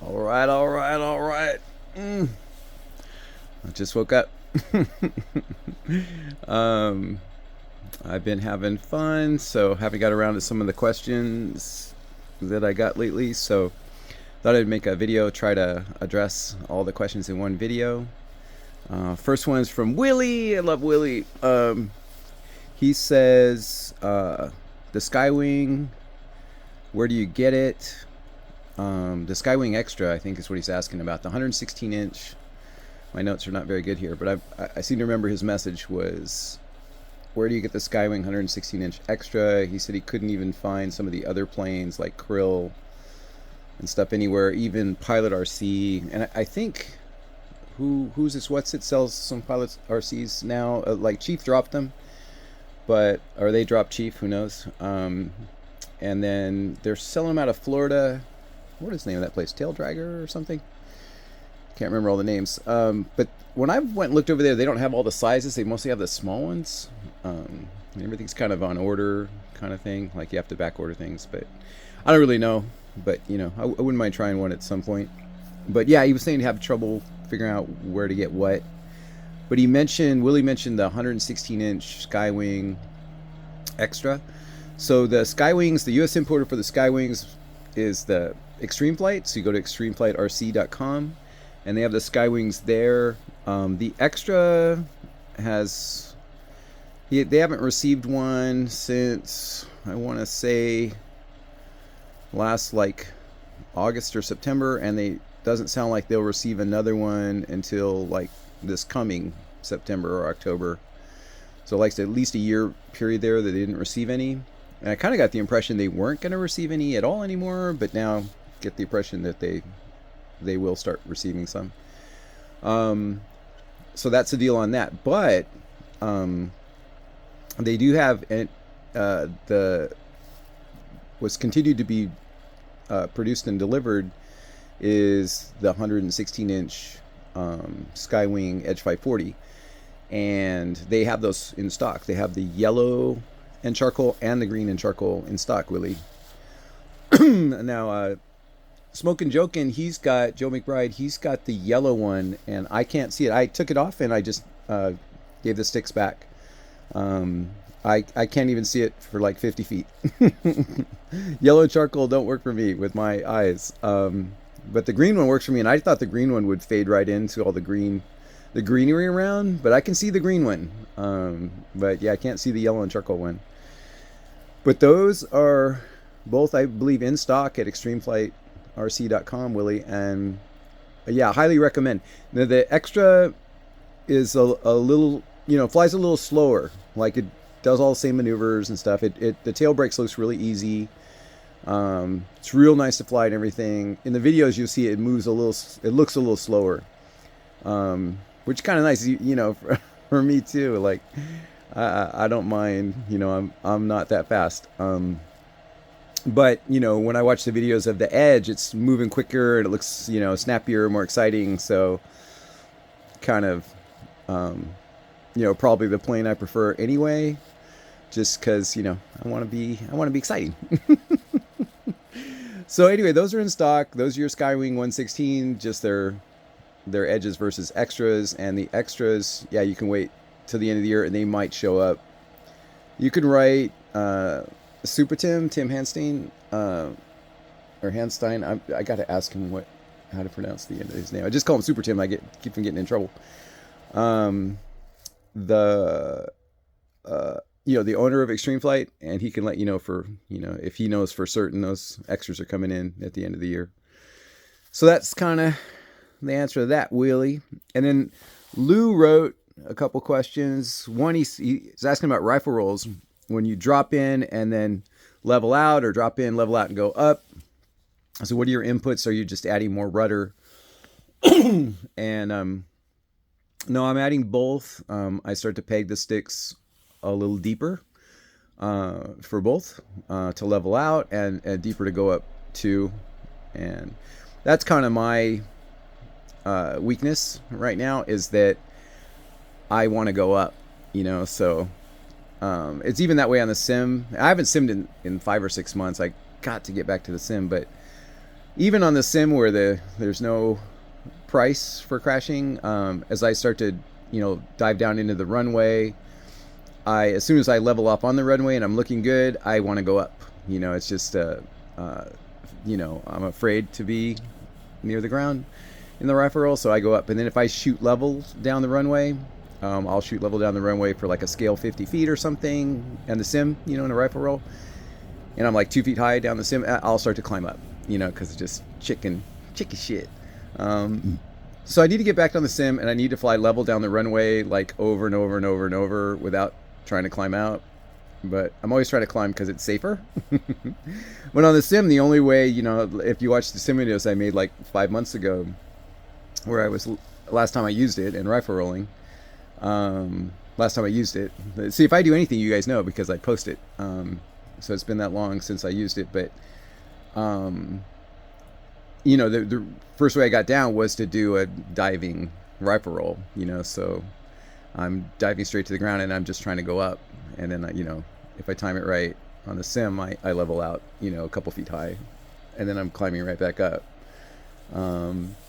All right. I just woke up. um, I've been having fun, so haven't got around to some of the questions that I got lately. So thought I'd make a video, try to address all the questions in one video. First one is from Willie. I love Willie. He says, the Skywing, where do you get it? The Skywing Extra, I think is what he's asking about. The 116 inch. My notes are not very good here, but I seem to remember his message was, where do you get the Skywing 116 inch Extra? He said he couldn't even find some of the other planes like Krill and stuff anywhere, even Pilot RC. And I think, who's this? What's it sells some Pilot RCs now? Like Chief dropped them, but, or they dropped Chief, who knows? And then they're selling them out of Florida. What is the name of that place? Tail Dragger or something? Can't remember all the names. But when I went and looked over there, they don't have all the sizes. They mostly have the small ones. Everything's kind of on order kind of thing. Like you have to back order things. But I don't really know. But, you know, I wouldn't mind trying one at some point. But yeah, he was saying he had trouble figuring out where to get what. But Willie mentioned the 116 inch Skywing Extra. So the Skywings, the US importer for the Skywings is the Extreme Flight. So you go to extremeflightrc.com and they have the Skywings there. The Extra has, they haven't received one since, I want to say, last like August or September, and they doesn't sound like they'll receive another one until like this coming September or October. So like at least a year period there that they didn't receive any. And I kind of got the impression they weren't going to receive any at all anymore, but now get the impression that they will start receiving some. So that's the deal on that. But they do have what's continued to be produced and delivered is the 116 inch Skywing Edge 540, and they have those in stock. They have the yellow and charcoal and the green and charcoal in stock, Willie. Now, Smokin' Jokin', Joe McBride, he's got the yellow one, and I can't see it. I took it off and I just gave the sticks back. I can't even see it for like 50 feet. Yellow and charcoal don't work for me with my eyes. But the green one works for me, and I thought the green one would fade right into all the greenery around, but I can see the green one. But yeah, I can't see the yellow and charcoal one. But those are both, I believe, in stock at extremeflightrc.com, Willie, and yeah, highly recommend. Now, the Extra is a little, flies a little slower. Like it does all the same maneuvers and stuff. The tail brakes looks really easy. It's real nice to fly and everything. In the videos, you'll see it moves it looks a little slower, which is kind of nice, for me too. Like, I don't mind, I'm not that fast. But, when I watch the videos of the Edge, it's moving quicker and it looks, snappier, more exciting. So kind of, probably the plane I prefer anyway, just cause, I want to be exciting. So anyway, those are in stock. Those are your Skywing 116, just their edges versus extras. And the extras, yeah, you can wait till the end of the year and they might show up. You can write Super Tim Hanstein, or Hanstein. I got to ask him how to pronounce the end of his name. I just call him Super Tim. I keep from getting in trouble. The owner of Extreme Flight, and he can let you know if he knows for certain those extras are coming in at the end of the year. So that's kind of the answer to that, Willie. And then Lou wrote a couple questions. One, he's asking about rifle rolls. When you drop in and then level out, or drop in, level out, and go up. So what are your inputs? Are you just adding more rudder? And no, I'm adding both. I start to peg the sticks a little deeper for both to level out, and deeper to go up too. And that's kind of my weakness right now, is that I want to go up, so it's even that way on the sim. I haven't simmed in 5 or 6 months. I got to get back to the sim, but even on the sim where there's no price for crashing, as I start to, dive down into the runway, as soon as I level up on the runway and I'm looking good, I want to go up. It's just, I'm afraid to be near the ground in the rifle roll, so I go up. And then if I shoot level down the runway, I'll shoot level down the runway for like a scale 50 feet or something, and the sim, in a rifle roll, and I'm like 2 feet high down the sim, I'll start to climb up, because it's just chicken shit. So I need to get back on the sim, and I need to fly level down the runway like over and over and over and over without trying to climb out. But I'm always trying to climb because it's safer. But on the sim, the only way, if you watch the sim videos I made like 5 months ago, where I was last time I used it in rifle rolling, last time I used it. See, if I do anything, you guys know because I post it. So it's been that long since I used it. But the first way I got down was to do a diving rifle roll. So I'm diving straight to the ground and I'm just trying to go up. And then, if I time it right on the sim, I level out, a couple feet high, and then I'm climbing right back up.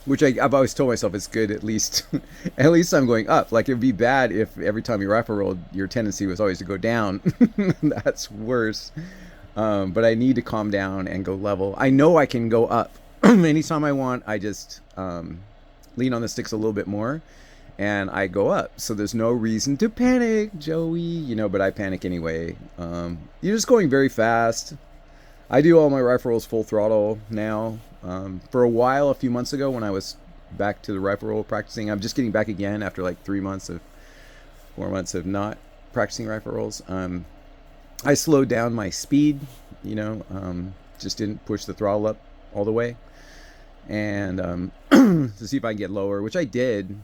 Which I've always told myself it's good, at least I'm going up. Like, it would be bad if every time you rifle rolled, your tendency was always to go down. That's worse. But I need to calm down and go level. I know I can go up anytime I want. I just lean on the sticks a little bit more and I go up. So there's no reason to panic, Joey, but I panic anyway. You're just going very fast. I do all my rifle rolls full throttle now. For a while, a few months ago, when I was back to the rifle roll practicing, I'm just getting back again after like 4 months of not practicing rifle rolls. I slowed down my speed, just didn't push the throttle up all the way, and to see if I can get lower, which I did.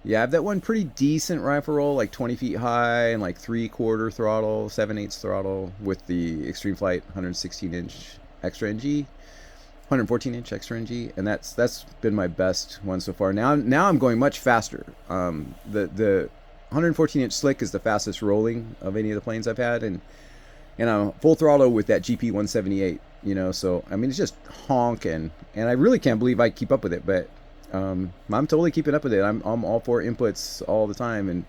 Yeah, I have that one pretty decent rifle roll, like 20 feet high and like 3/4 throttle, 7/8 throttle with the Extreme Flight 116-inch extra NG, 114-inch extra NG, and that's been my best one so far. Now I'm going much faster. The 114-inch slick is the fastest rolling of any of the planes I've had, and I'm full throttle with that GP 178. So I mean, it's just honking, and I really can't believe I keep up with it, but. I'm totally keeping up with it. I'm all for inputs all the time, and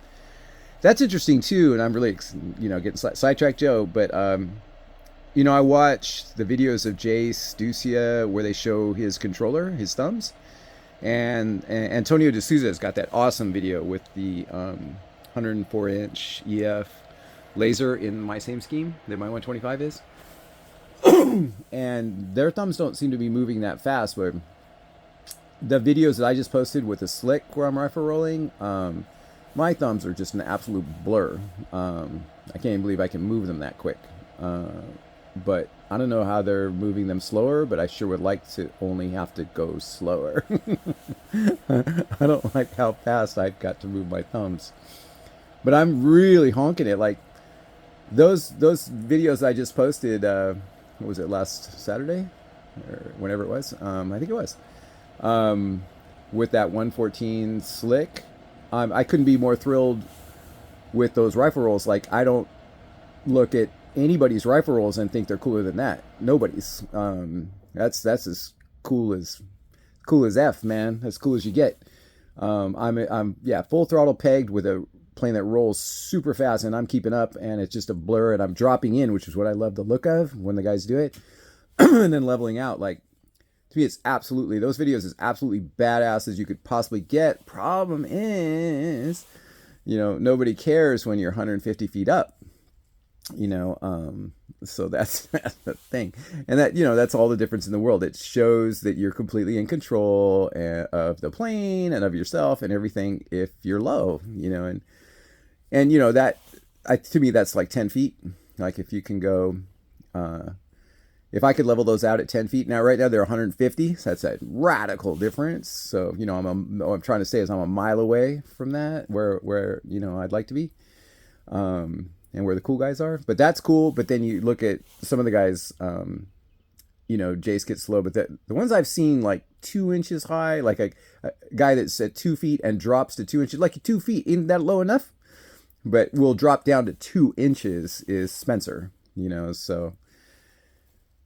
that's interesting too. And I'm really, getting sidetracked, Joe. But I watch the videos of Jace Ducia where they show his controller, his thumbs, and Antonio De Souza's got that awesome video with the 104-inch EF laser in my same scheme that my 125 is, and their thumbs don't seem to be moving that fast, but. The videos that I just posted with the slick where I'm rifle rolling, my thumbs are just an absolute blur. I can't even believe I can move them that quick. But I don't know how they're moving them slower, but I sure would like to only have to go slower. I don't like how fast I've got to move my thumbs. But I'm really honking it. Like, those videos I just posted, what was it, last Saturday? Or whenever it was? I think it was. With that 114 slick, I couldn't be more thrilled with those rifle rolls. Like, I don't look at anybody's rifle rolls and think they're cooler than that. Nobody's. That's as cool as F, man. As cool as you get. I'm full throttle pegged with a plane that rolls super fast, and I'm keeping up, and it's just a blur, and I'm dropping in, which is what I love the look of when the guys do it, and then leveling out. Like, to me, those videos is absolutely badass as you could possibly get. Problem is, nobody cares when you're 150 feet up, so that's the thing. And that's all the difference in the world. It shows that you're completely in control of the plane and of yourself and everything if you're low, and that, to me, that's like 10 feet. Like, if you can go, if I could level those out at 10 feet, now right now they're 150, so that's a radical difference. So, what I'm trying to say is I'm a mile away from that, where I'd like to be, and where the cool guys are. But that's cool. But then you look at some of the guys, Jace gets slow, but the ones I've seen like 2 inches high, like a guy that's at 2 feet and drops to 2 inches, like 2 feet, isn't that low enough? But will drop down to 2 inches is Spencer, so.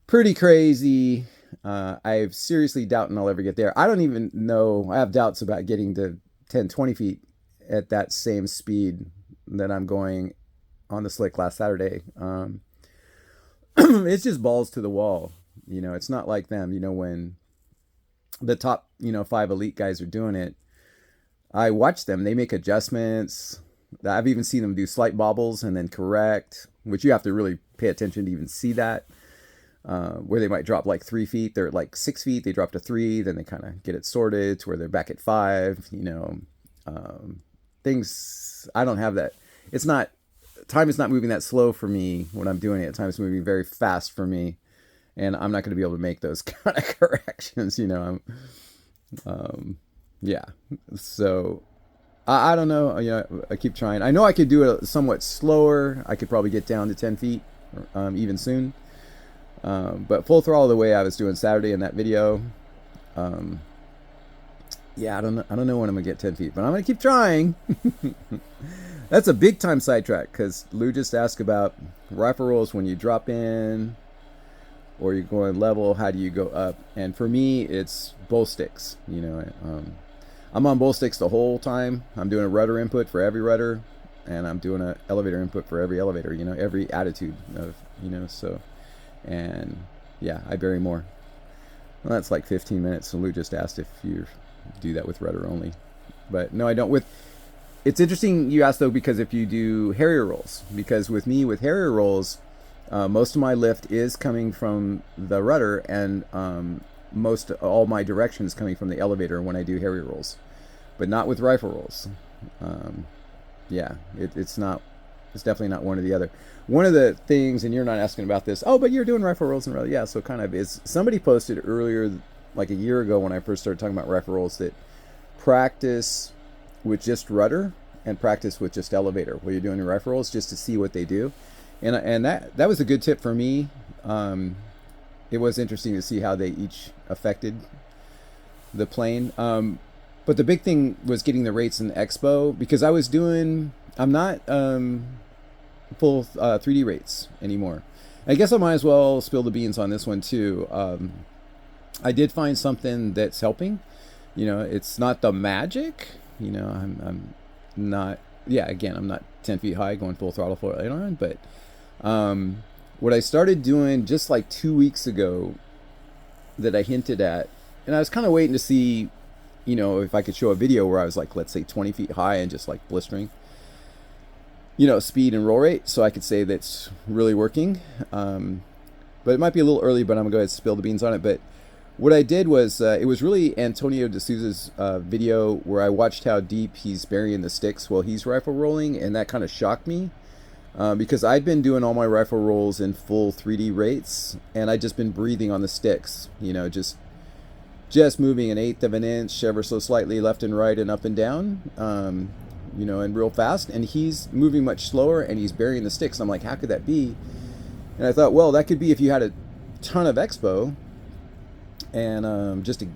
pretty crazy. I'm seriously doubting I'll ever get there. I don't even know. I have doubts about getting to 10, 20 feet at that same speed that I'm going on the slick last Saturday. It's just balls to the wall. It's not like them. When the top, 5 elite guys are doing it, I watch them. They make adjustments. I've even seen them do slight bobbles and then correct, which you have to really pay attention to even see that. Where they might drop like 3 feet, they're at like 6 feet, they drop to 3, then they kind of get it sorted to where they're back at 5. Things, I don't have that. Time is not moving that slow for me when I'm doing it. Time is moving very fast for me, and I'm not going to be able to make those kind of corrections. Yeah. So I don't know. I keep trying. I know I could do it somewhat slower. I could probably get down to 10 feet even soon. But full throttle the way I was doing Saturday in that video. Yeah, I don't know when I'm gonna get 10 feet, but I'm gonna keep trying. That's a big time sidetrack, because Lou just asked about rifle rolls when you drop in or you're going level. How do you go up? And for me, it's both sticks. I'm on both sticks the whole time. I'm doing a rudder input for every rudder, and I'm doing an elevator input for every elevator. Every attitude of so. And yeah, I vary more. Well, that's like 15 minutes. So Lou just asked if you do that with rudder only, but no, I don't. It's interesting you asked though, because if you do Harrier rolls, because with me with Harrier rolls, most of my lift is coming from the rudder, and most all my direction is coming from the elevator when I do Harrier rolls, but not with rifle rolls. Yeah, it's not. It's definitely not one or the other. One of the things, and you're not asking about this, but you're doing rifle rolls and rudder. Yeah, so kind of is. Somebody posted earlier, like a year ago when I first started talking about rifle rolls, that practice with just rudder and practice with just elevator while you're doing your rifle rolls, just to see what they do. And that was a good tip for me. It was interesting to see how they each affected the plane. But the big thing was getting the rates in the expo, because I'm not full 3D rates anymore. I guess I might as well spill the beans on this one too. I did find something that's helping. It's not the magic. I'm not. Yeah, again, I'm not 10 feet high going full throttle for aileron, but what I started doing just like 2 weeks ago that I hinted at, and I was kind of waiting to see, if I could show a video where I was like, let's say 20 feet high and just like blistering, speed and roll rate, so I could say that's really working. But it might be a little early, but I'm gonna go ahead and spill the beans on it. But what I did was, it was really Antonio D'Souza's video where I watched how deep he's burying the sticks while he's rifle rolling, and that kind of shocked me, because I'd been doing all my rifle rolls in full 3D rates, and I'd just been breathing on the sticks, just moving 1/8 of an inch ever so slightly left and right and up and down, and real fast. And he's moving much slower, and he's burying the sticks. I'm like, how could that be? And I thought, well, that could be if you had a ton of expo. And just an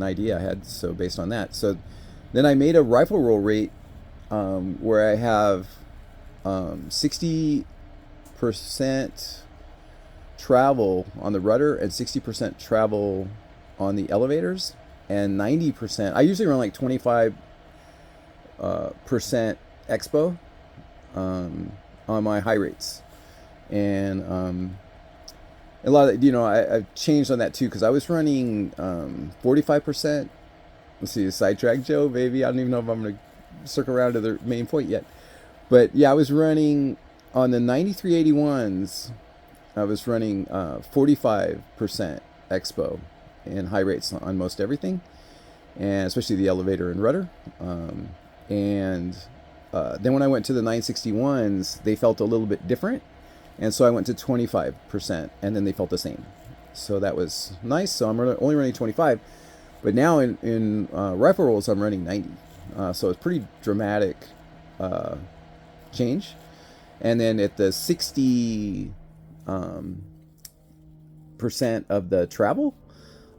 idea I had, so based on that. So then I made a rifle roll rate where I have 60% travel on the rudder and 60% travel on the elevators, and 90%. I usually run like 25% expo on my high rates, and a lot of I've changed on that too, because I was running 45%. Let's see, sidetrack Joe, baby. I don't even know if I'm gonna circle around to the main point yet, but yeah, I was running on the 9381s. I was running 45% expo and high rates on most everything, and especially the elevator and rudder. And then when I went to the 961s, they felt a little bit different, and so I went to 25%, and then they felt the same. So that was nice. So I'm only running 25, but now in rifle rolls I'm running 90. So it's pretty dramatic change. And then at the 60% of the travel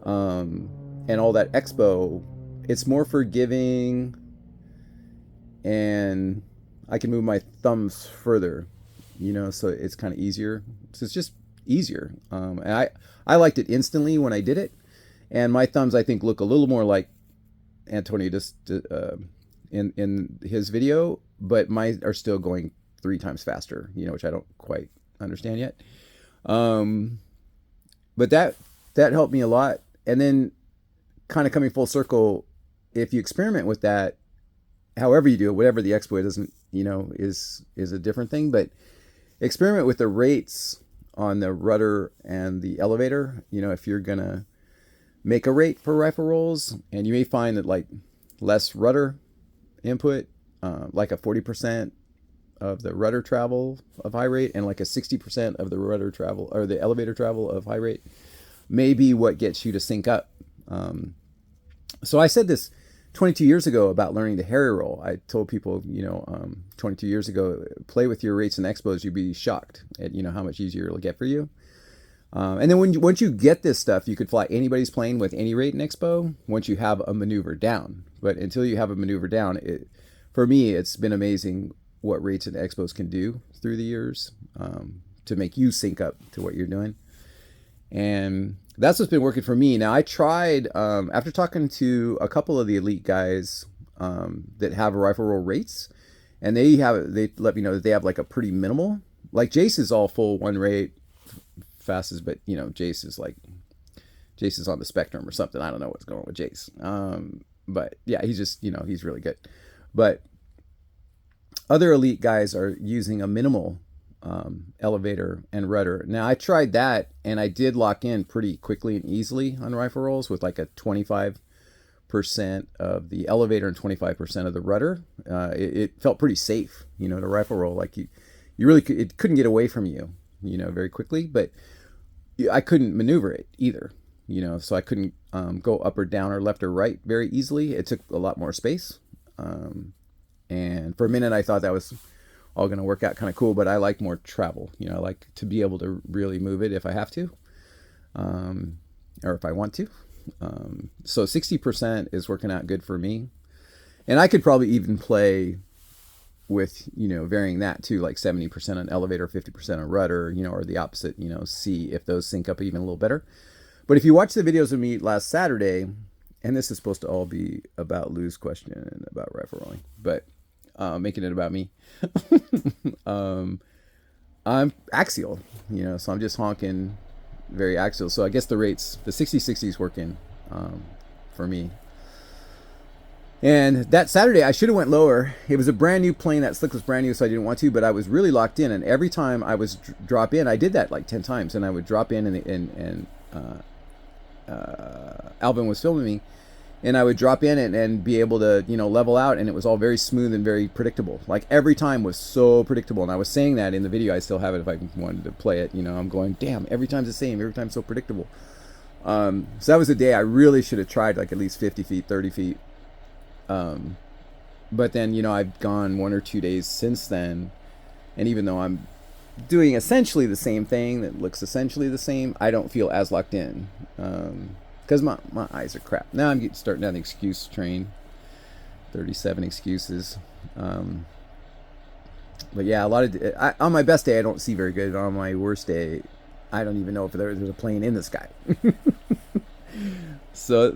and all that expo, it's more forgiving, and I can move my thumbs further, so it's kind of easier. So it's just easier. And I liked it instantly when I did it. And my thumbs, I think, look a little more like Antonio just in his video, but mine are still going 3 times faster, which I don't quite understand yet. But that helped me a lot. And then kind of coming full circle, if you experiment with that, however you do it, whatever the expo doesn't, is a different thing, but experiment with the rates on the rudder and the elevator. If you're going to make a rate for rifle rolls, and you may find that like less rudder input, like a 40% of the rudder travel of high rate and like a 60% of the rudder travel or the elevator travel of high rate may be what gets you to sync up. So I said this 22 years ago about learning the Harry roll. I told people, 22 years ago, play with your rates and expos, you'd be shocked at, how much easier it'll get for you. And then once you get this stuff, you could fly anybody's plane with any rate and expo once you have a maneuver down. But until you have a maneuver down, for me, it's been amazing what rates and expos can do through the years to make you sync up to what you're doing. And that's what's been working for me. Now, I tried, after talking to a couple of the elite guys that have rifle roll rates, and they let me know that they have like a pretty minimal, like Jace is all full one rate, fastest, but Jace is on the spectrum or something. I don't know what's going on with Jace. But yeah, he's just, he's really good. But other elite guys are using a minimal elevator and rudder. Now I tried that and I did lock in pretty quickly and easily on rifle rolls with like a 25% of the elevator and 25% of the rudder. It felt pretty safe, to rifle roll. Like you really it couldn't get away from you, very quickly, but I couldn't maneuver it either, so I couldn't go up or down or left or right very easily. It took a lot more space. And for a minute I thought that was all going to work out kind of cool, but I like more travel. I like to be able to really move it if I have to, or if I want to. So 60% is working out good for me. And I could probably even play with, varying that too, like 70% on elevator, 50% on rudder, or the opposite, see if those sync up even a little better. But if you watch the videos of me last Saturday, and this is supposed to all be about Lou's question and about rifle rolling, but making it about me. I'm axial, so I'm just honking very axial. So I guess the 60-60 is working for me. And that Saturday I should have went lower. It was a brand new plane. That slick was brand new, so I didn't want to, but I was really locked in. And every time I was drop in, I did that like 10 times, and I would drop in and Alvin was filming me. And I would drop in and be able to, level out, and it was all very smooth and very predictable. Like every time was so predictable. And I was saying that in the video. I still have it if I wanted to play it. I'm going, damn, every time's the same. Every time's so predictable. So that was a day I really should have tried like at least 50 feet, 30 feet. But then, I've gone 1 or 2 days since then. And even though I'm doing essentially the same thing that looks essentially the same, I don't feel as locked in. Because my eyes are crap. Now I'm starting down the excuse train. 37 excuses. But yeah, on my best day, I don't see very good. On my worst day, I don't even know if there's a plane in the sky. So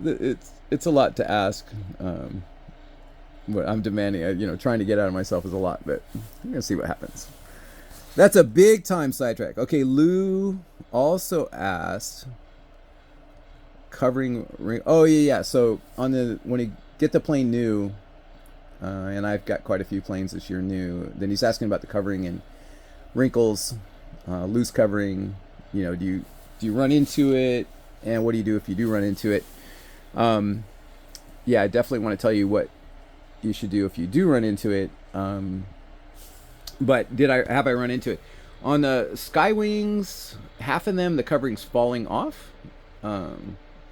it's a lot to ask. What I'm demanding, trying to get out of myself is a lot, but I'm going to see what happens. That's a big time sidetrack. Okay, Lou also asked... covering ring. Oh yeah. So when you get the plane new, and I've got quite a few planes this year new, then he's asking about the covering and wrinkles, loose covering. Do you run into it, and what do you do if you do run into it? Yeah, I definitely want to tell you what you should do if you do run into it. But have I run into it on the Sky Wings? Half of them, the covering's falling off.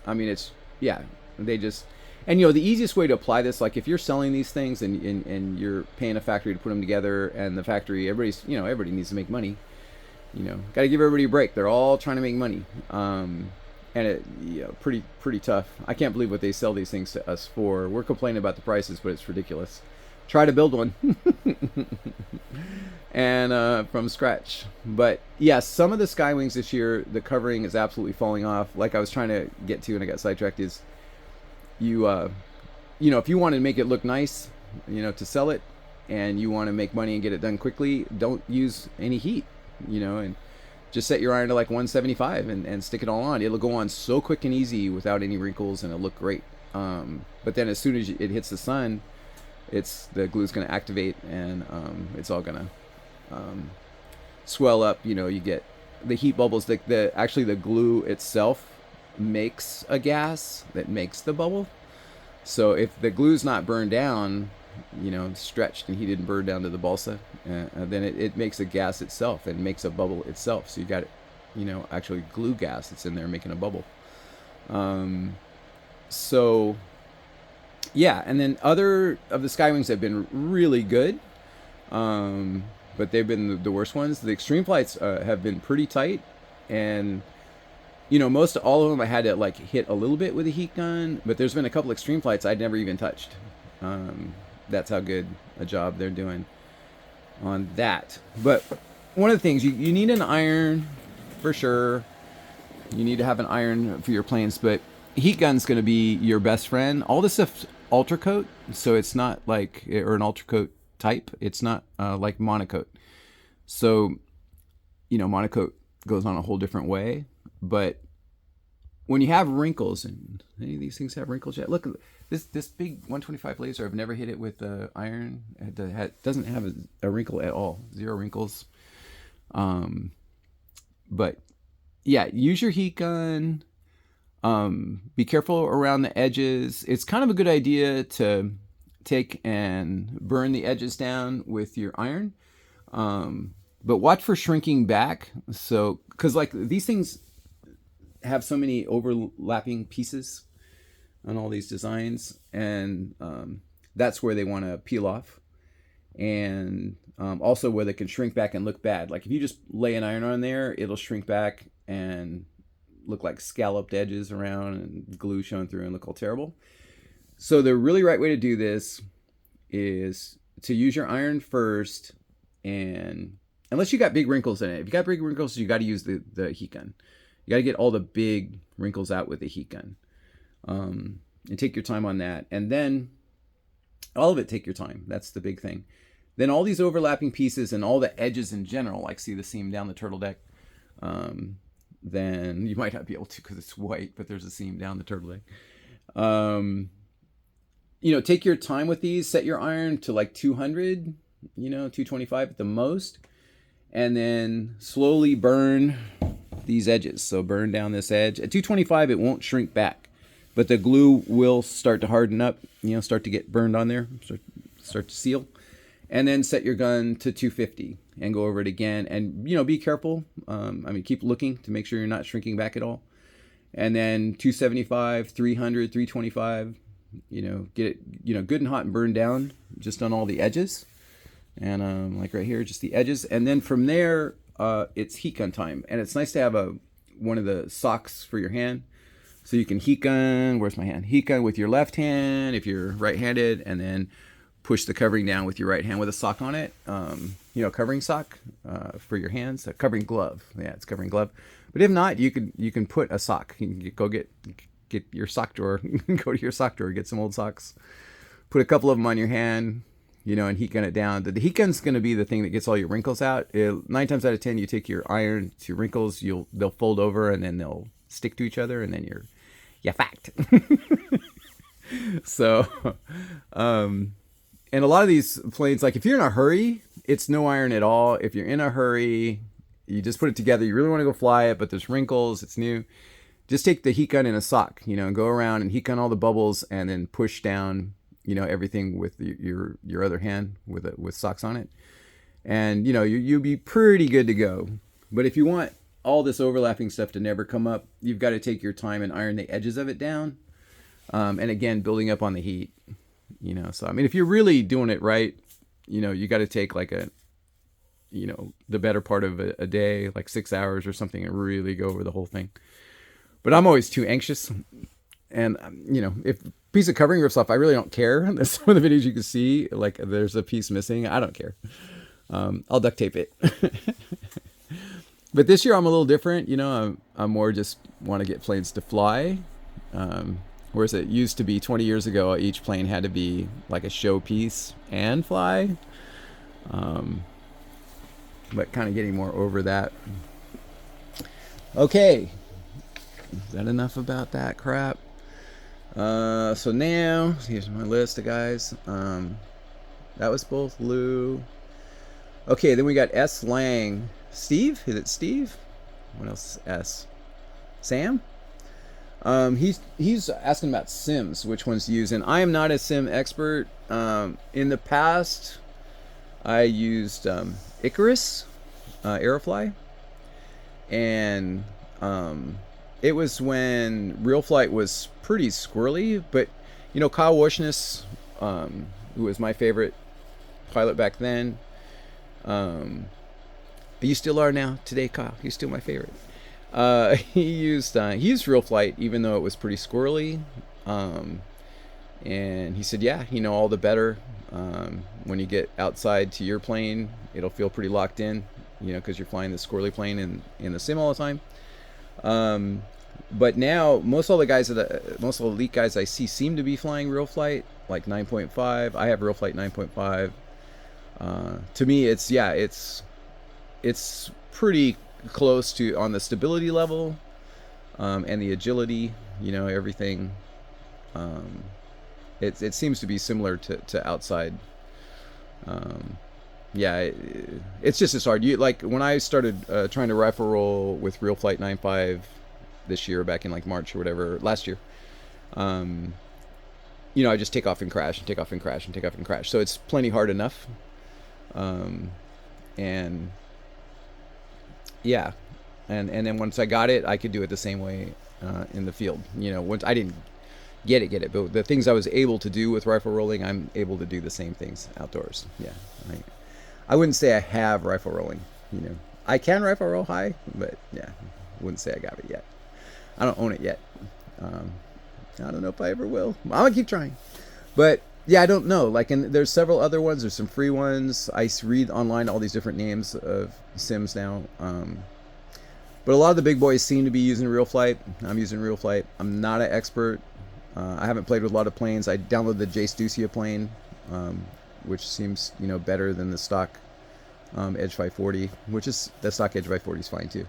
They just, and the easiest way to apply this, like if you're selling these things and you're paying a factory to put them together, and the factory, everybody needs to make money, got to give everybody a break. They're all trying to make money. And it, pretty tough. I can't believe what they sell these things to us for. We're complaining about the prices, but it's ridiculous. try to build one. And from scratch. But yeah, some of the Skywings this year, the covering is absolutely falling off. Like I was trying to get to and I got sidetracked is you if you want to make it look nice, to sell it, and you want to make money and get it done quickly, don't use any heat, and just set your iron to like 175 and stick it all on. It'll go on so quick and easy without any wrinkles, and it'll look great. But then as soon as it hits the sun, the glue's going to activate, and it's all going to swell up. You get the heat bubbles. Actually the glue itself makes a gas that makes the bubble. So if the glue's not burned down, stretched and heated and burned down to the balsa, then it makes a gas itself and makes a bubble itself. So you got actually glue gas that's in there making a bubble. So yeah, and then other of the Skywings have been really good, but they've been the worst ones. The Extreme Flights have been pretty tight, and most all of them I had to like hit a little bit with a heat gun, but there's been a couple Extreme Flights I'd never even touched. That's how good a job they're doing on that. But one of the things, you need an iron for sure. You need to have an iron for your planes, but heat gun's going to be your best friend. All this stuff's ultra coat, so it's not like, or an ultra coat type. It's not like monocoat. So, monocoat goes on a whole different way. But when you have wrinkles, and any of these things have wrinkles yet? Look, this big 125 laser, I've never hit it with iron. It doesn't have a wrinkle at all. 0 wrinkles. But yeah, use your heat gun. Be careful around the edges. It's kind of a good idea to take and burn the edges down with your iron. But watch for shrinking back. So, because like these things have so many overlapping pieces on all these designs, and that's where they want to peel off, and also where they can shrink back and look bad. Like if you just lay an iron on there, it'll shrink back and look like scalloped edges around and glue showing through and look all terrible. So the really right way to do this is to use your iron first, and unless you got big wrinkles in it. If you got big wrinkles, you got to use the heat gun. You got to get all the big wrinkles out with the heat gun. And take your time on that. And then all of it, take your time. That's the big thing. Then all these overlapping pieces and all the edges in general, like see the seam down the turtle deck, then you might not be able to because it's white, but there's a seam down the turtle deck. Take your time with these. Set your iron to like 200, 225 at the most. And then slowly burn these edges. So burn down this edge. At 225, it won't shrink back, but the glue will start to harden up, start to get burned on there, start to seal. And then set your gun to 250 and go over it again. And, be careful. Keep looking to make sure you're not shrinking back at all. And then 275, 300, 325, get it, good and hot and burned down just on all the edges. And like right here, just the edges. And then from there, it's heat gun time. And it's nice to have one of the socks for your hand. So you can heat gun, where's my hand? Heat gun with your left hand if you're right-handed, and then push the covering down with your right hand with a sock on it. Covering sock for your hands, a covering glove. Yeah, it's covering glove. But if not, you can put a sock. You can go get your sock drawer, go to your sock drawer, get some old socks, put a couple of them on your hand, and heat gun it down. The heat gun's going to be the thing that gets all your wrinkles out. 9 times out of 10, you take your iron to wrinkles, they'll fold over and then they'll stick to each other, and then you're fact. So, and a lot of these planes, like if you're in a hurry, it's no iron at all. If you're in a hurry, you just put it together. You really want to go fly it, but there's wrinkles. It's new. Just take the heat gun in a sock, and go around and heat gun all the bubbles, and then push down, everything with your other hand with socks on it, and you'll be pretty good to go. But if you want all this overlapping stuff to never come up, you've got to take your time and iron the edges of it down, and again, building up on the heat. So if you're really doing it right, you got to take like the better part of a day, like 6 hours or something, and really go over the whole thing. But I'm always too anxious, And you know, if a piece of covering rips off, I really don't care. There's some of the videos you can see, like there's a piece missing. I don't care. I'll duct tape it. But this year I'm a little different. You know, I'm more just want to get planes to fly. Whereas it used to be 20 years ago, each plane had to be like a showpiece and fly. But kind of getting more over that. Okay. Is that enough about that crap? So now, here's my list of guys. That was both Lou. Okay, then we got S. Lang. Steve? Is it Steve? What else is S? Sam? He's asking about sims, which ones to use, and I am not a sim expert. In the past, I used Icarus, Aerofly, and it was when Real Flight was pretty squirrely. But you know, Kyle Washness, who was my favorite pilot back then, you still are now today, Kyle. You're still my favorite. He used Real Flight, even though it was pretty squirrely. And he said, yeah, you know, all the better. When you get outside to your plane, it'll feel pretty locked in, you know, because you're flying the squirrely plane in the sim all the time. But now most of the elite guys I see seem to be flying Real Flight, like 9.5. I have Real Flight 9.5. To me, it's pretty close to on the stability level, and the agility, you know, everything. It seems to be similar to outside. Yeah, it's just as hard. You like when I started trying to rifle roll with Real Flight 9.5 this year, back in like March or whatever last year. You know, I just take off and crash and take off and crash and take off and crash. So it's plenty hard enough. And yeah, and then once I got it, I could do it the same way in the field. You know, once I didn't get it, but the things I was able to do with rifle rolling, I'm able to do the same things outdoors. Yeah, I wouldn't say I have rifle rolling. You know, I can rifle roll high, but yeah, wouldn't say I got it yet. I don't own it yet. I don't know if I ever will. I'm gonna keep trying, but yeah, I don't know. Like, and there's several other ones. There's some free ones. I read online all these different names of sims now. But a lot of the big boys seem to be using Real Flight. I'm using Real Flight. I'm not an expert. I haven't played with a lot of planes. I downloaded the Jace Ducia plane, which seems, you know, better than the stock Edge 540, which is the stock Edge 540 is fine too.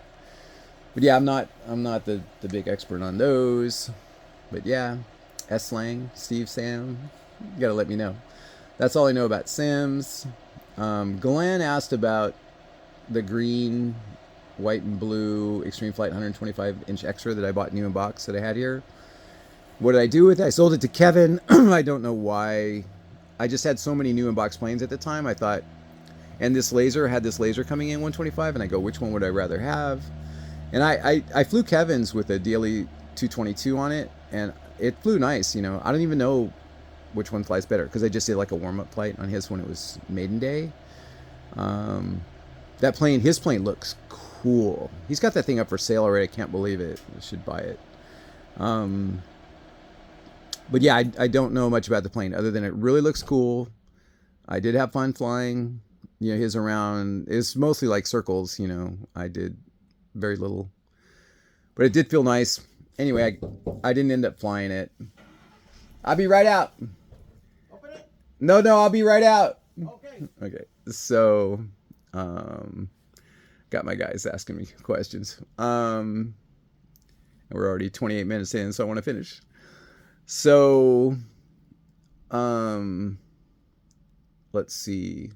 But yeah, I'm not the big expert on those. But yeah, S. Lang, Steve, Sam, you gotta let me know. That's all I know about sims. Glenn asked about the green, white, and blue Extreme Flight 125-inch extra that I bought new in box that I had here. What did I do with it? I sold it to Kevin. I don't know why. I just had so many new in box planes at the time. I thought, and this laser had this laser coming in 125, and I go, which one would I rather have? And I flew Kevin's with a DLE 222 on it, and it flew nice. You know, I don't even know which one flies better because I just did like a warm-up flight on his when it was maiden day. That plane, his plane looks cool. He's got that thing up for sale already. I can't believe it. I should buy it. But yeah, I don't know much about the plane other than it really looks cool. I did have fun flying, you know, his around. It's mostly like circles, you know. I did very little, but it did feel nice. Anyway, I didn't end up flying it. I'll be right out. Open it? No, I'll be right out. Okay. Okay. So, got my guys asking me questions. And we're already 28 minutes in, so I want to finish. So, let's see.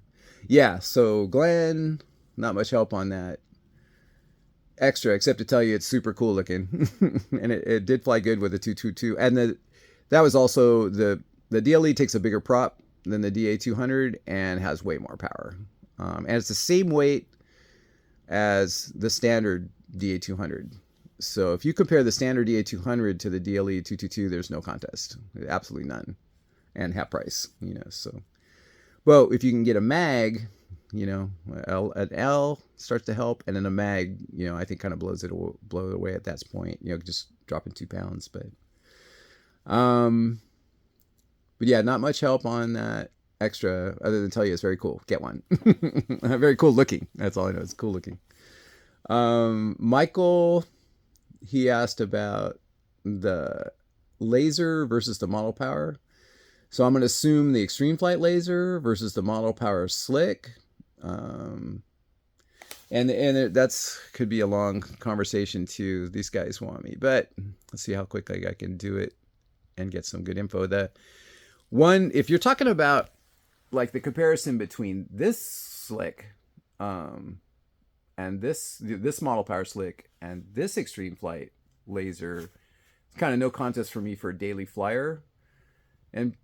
Yeah, so Glenn, not much help on that extra, except to tell you it's super cool looking. And it did fly good with the 222. And that was also the DLE takes a bigger prop than the DA200 and has way more power. And it's the same weight as the standard DA200. So if you compare the standard DA200 to the DLE 222, there's no contest, absolutely none, and half price, you know. So, well, if you can get a mag, you know, an L starts to help, and then a mag, you know, I think kind of blow it away at that point, you know, just dropping 2 pounds. But Um, but yeah, not much help on that extra other than tell you it's very cool. Get one. Very cool looking. That's all I know. It's cool looking. Michael, he asked about the laser versus the model power. So I'm going to assume the extreme flight laser versus the model power slick. And that's could be a long conversation too. These guys want me, but let's see how quickly I can do it and get some good info. The one, if you're talking about like the comparison between this slick, and this model power slick and this extreme flight laser, it's kind of no contest for me for a daily flyer, and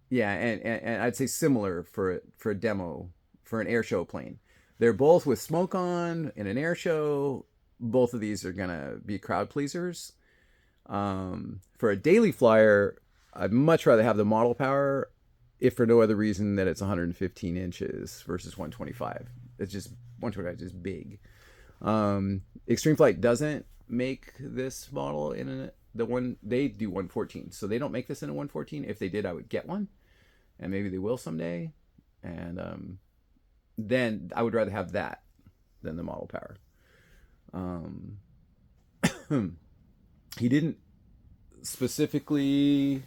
yeah, and I'd say similar for a demo for an air show plane. They're both with smoke on in an air show. Both of these are gonna be crowd pleasers. For a daily flyer, I'd much rather have the model power, if for no other reason that it's 115 inches versus 125. It's just 125 is just big. Extreme Flight doesn't make this model in the one they do 114, so they don't make this in a 114. If they did, I would get one, and maybe they will someday. And then I would rather have that than the model power. He didn't specifically,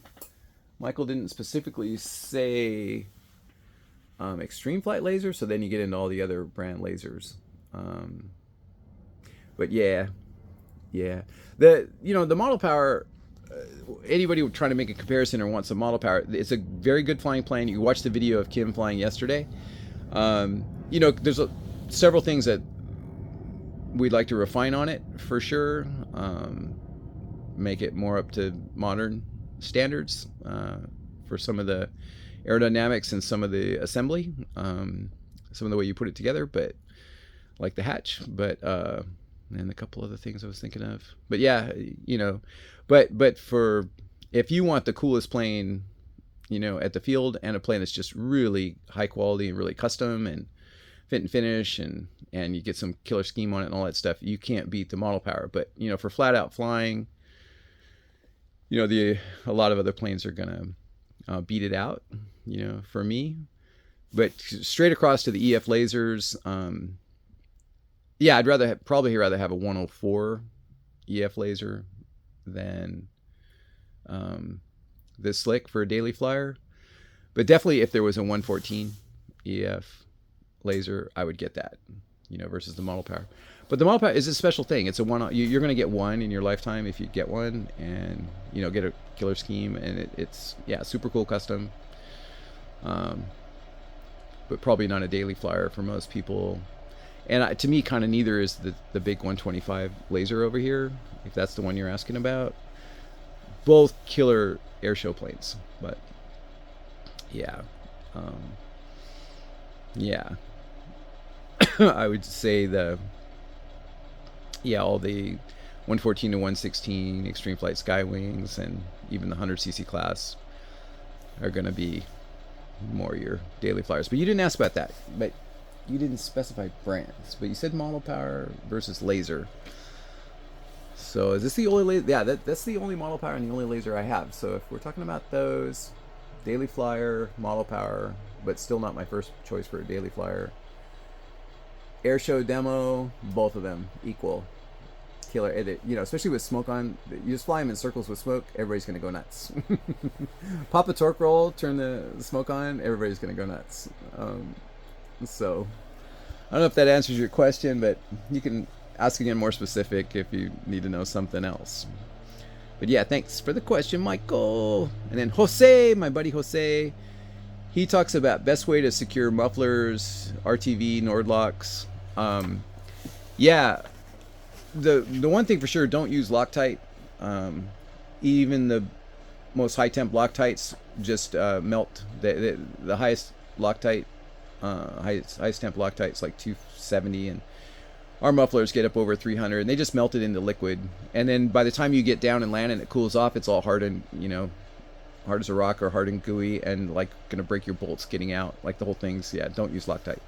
Michael didn't specifically say extreme flight laser, so then you get into all the other brand lasers. But yeah, the model power, anybody trying to make a comparison or wants a model power, it's a very good flying plane. You watched the video of Kim flying yesterday. There's several things that we'd like to refine on it for sure. Make it more up to modern standards for some of the aerodynamics and some of the assembly, some of the way you put it together, but like the hatch, but and a couple other things I was thinking of. But yeah, but for if you want the coolest plane, at the field, and a plane that's just really high quality and really custom and fit and finish, and you get some killer scheme on it and all that stuff, you can't beat the model power. But for flat out flying, a lot of other planes are gonna beat it out, for me. But straight across to the EF lasers, I'd probably rather have a 104 EF laser than this slick for a daily flyer. But definitely if there was a 114 EF laser, I would get that, versus the model power. But the model power is a special thing. It's a one. You're going to get one in your lifetime if you get one, and get a killer scheme, and it's super cool custom. But probably not a daily flyer for most people. And to me, kind of neither is the big 125 laser over here, if that's the one you're asking about. Both killer airshow planes, but I would say all the 114 to 116 Extreme Flight Skywings and even the 100cc class are going to be more your daily flyers. But you didn't ask about that, but you didn't specify brands, but you said model power versus laser. So is this the only laser? Yeah, that's the only model power and the only laser I have. So if we're talking about those, daily flyer, model power, but still not my first choice for a daily flyer. Airshow demo, both of them equal. Killer, especially with smoke on. You just fly them in circles with smoke, everybody's gonna go nuts. Pop a torque roll, turn the smoke on, everybody's gonna go nuts. So I don't know if that answers your question, but you can ask again more specific if you need to know something else. But yeah, thanks for the question, Michael. And then Jose, my buddy Jose, he talks about best way to secure mufflers, RTV, Nordlocks. The one thing for sure, don't use Loctite. Even the most high temp Loctites just melt. The highest Loctite, highest temp Loctite's like 270, and our mufflers get up over 300, and they just melt it into liquid. And then by the time you get down and land and it cools off, it's all hard and hard as a rock or hard and gooey, and like gonna break your bolts getting out. Like the whole thing's don't use Loctite.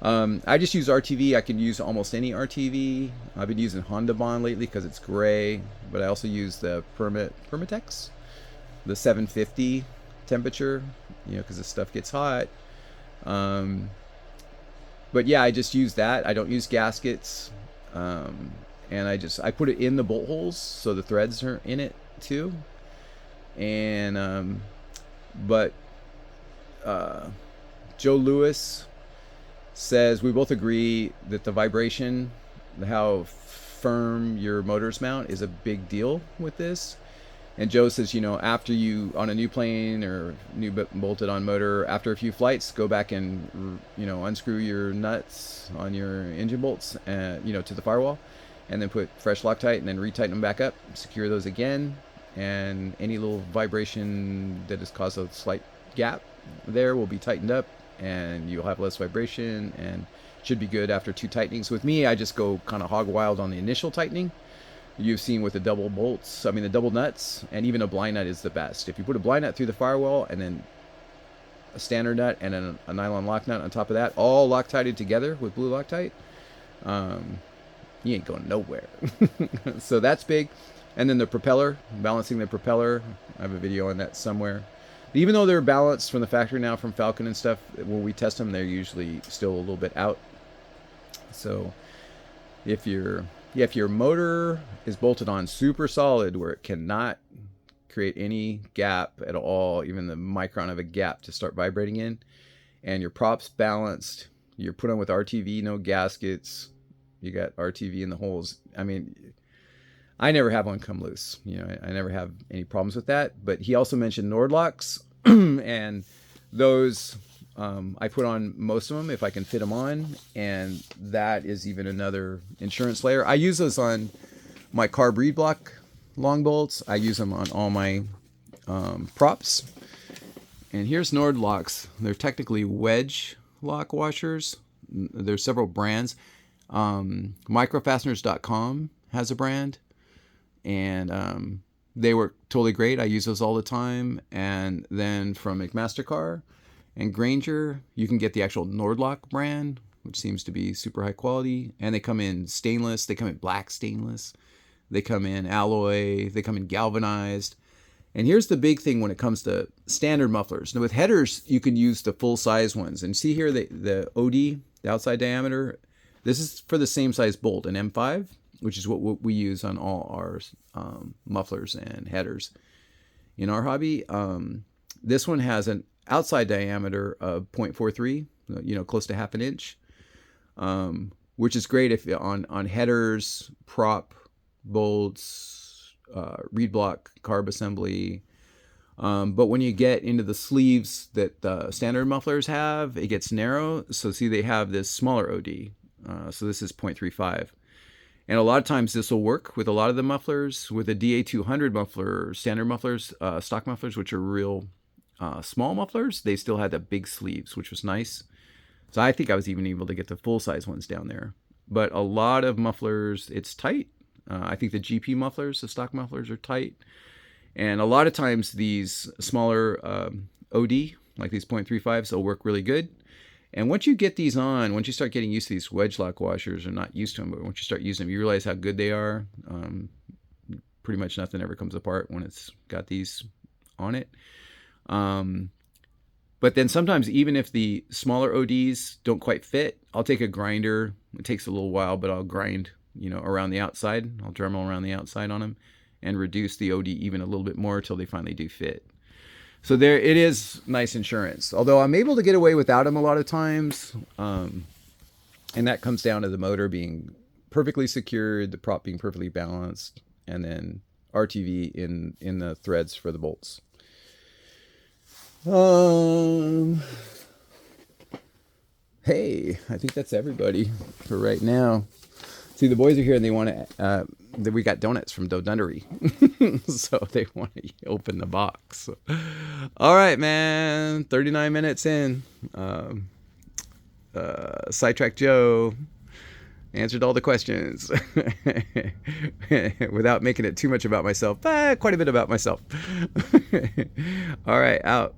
I just use RTV. I can use almost any RTV. I've been using Honda Bond lately because it's gray, but I also use the Permatex, the 750 temperature, because this stuff gets hot. Um, but yeah, I just use that. I don't use gaskets, and I put it in the bolt holes so the threads are in it too. And but Joe Lewis says we both agree that the vibration, how firm your motors mount, is a big deal with this. And Joe says, after you, on a new plane or new bolted on motor, after a few flights, go back and, unscrew your nuts on your engine bolts, to the firewall, and then put fresh Loctite and then retighten them back up, secure those again. And any little vibration that has caused a slight gap there will be tightened up, and you'll have less vibration and should be good after 2 tightenings. With me, I just go kind of hog wild on the initial tightening. You've seen with the double bolts, the double nuts, and even a blind nut is the best. If you put a blind nut through the firewall and then a standard nut and a nylon lock nut on top of that, all Loctited together with blue Loctite, you ain't going nowhere. So that's big. And then the propeller, balancing the propeller. I have a video on that somewhere. Even though they're balanced from the factory now from Falcon and stuff, when we test them, they're usually still a little bit out. So if your motor is bolted on super solid where it cannot create any gap at all, even the micron of a gap to start vibrating in, and your props balanced, you're put on with RTV, no gaskets, you got RTV in the holes. I never have one come loose. I never have any problems with that. But he also mentioned Nordlocks, and those I put on most of them if I can fit them on, and that is even another insurance layer. I use those on my carb reed block long bolts. I use them on all my props. And here's Nordlocks. They're technically wedge lock washers. There's several brands. Microfasteners.com has a brand, and they work totally great. I use those all the time. And then from McMaster-Carr and Granger, you can get the actual Nordlock brand, which seems to be super high quality. And they come in stainless. They come in black stainless. They come in alloy. They come in galvanized. And here's the big thing when it comes to standard mufflers. Now with headers, you can use the full size ones. And see here, the OD, the outside diameter, this is for the same size bolt, an M5, which is what we use on all our mufflers and headers in our hobby. This one has an outside diameter of 0.43, close to half an inch, which is great if on headers, prop, bolts, reed block, carb assembly. But when you get into the sleeves that the standard mufflers have, it gets narrow. So see, they have this smaller OD. So this is 0.35. And a lot of times this will work with a lot of the mufflers. With a DA200 muffler, standard mufflers, stock mufflers, which are real small mufflers, they still had the big sleeves, which was nice. So I think I was even able to get the full-size ones down there. But a lot of mufflers, it's tight. I think the GP mufflers, the stock mufflers, are tight. And a lot of times these smaller OD, like these 0.35s, will work really good. And once you get these on, once you start getting used to these wedge lock washers, or not used to them, but once you start using them, you realize how good they are. Pretty much nothing ever comes apart when it's got these on it. But then sometimes, even if the smaller ODs don't quite fit, I'll take a grinder. It takes a little while, but I'll grind, around the outside. I'll Dremel around the outside on them and reduce the OD even a little bit more until they finally do fit. So there, it is nice insurance. Although I'm able to get away without them a lot of times, and that comes down to the motor being perfectly secured, the prop being perfectly balanced, and then RTV in the threads for the bolts. Hey, I think that's everybody for right now. See, the boys are here and they want to, we got donuts from Dodundery. So they want to open the box. All right, man. 39 minutes in. Sidetrack Joe answered all the questions without making it too much about myself, but quite a bit about myself. All right, out.